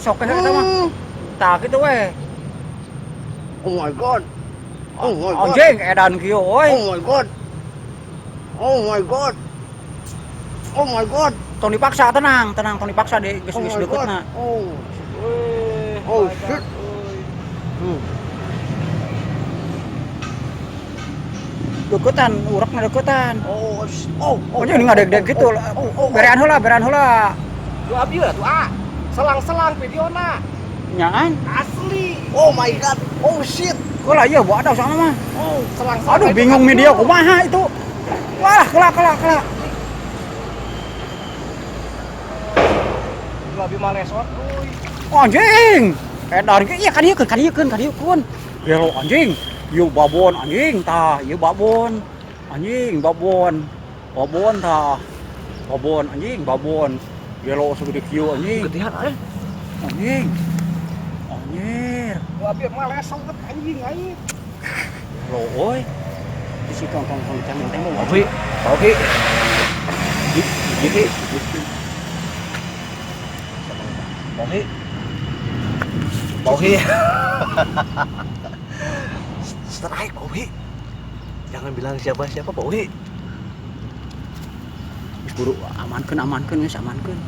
sokeh eta mah. Tah kitu we. Oh my god. Oh my god. Anjing edan kieu euy. Oh my god. Oh my god. Oh my god. Tong dipaksa tenang, tong dipaksa di geus deuketna. Oh. Weh. Oh shit. Deukeutan, urekna deukeutan. Oh. Anjing ngadeg-deg gitu. Berean heula. Lu abdi lah tuh selang-selang videona. Nyaan? Asli. Oh my god. Oh shit. Kok lah iya buat ada soalnya mah. Oh, selang-selang. Aduh bingung media kumaha itu. Wah, kelak. Lu abdi mah lesot euy. Anjing. Edan ge iya kan ieu. Gelo anjing. Ieu babon anjing tah, ieu babon. Anjing babon. Babon tah. Babon anjing babon. Gelo segede kieu anjing. Gedean Anjing. Anjir. Lu abdi mah lesot anjing aing. Gelo euy. Di situ tong tembong. Oke. Gigi. Oke. Strike, Owi. Jangan bilang siapa-siapa, Pak Owi. Buru amankeun geus amankeun.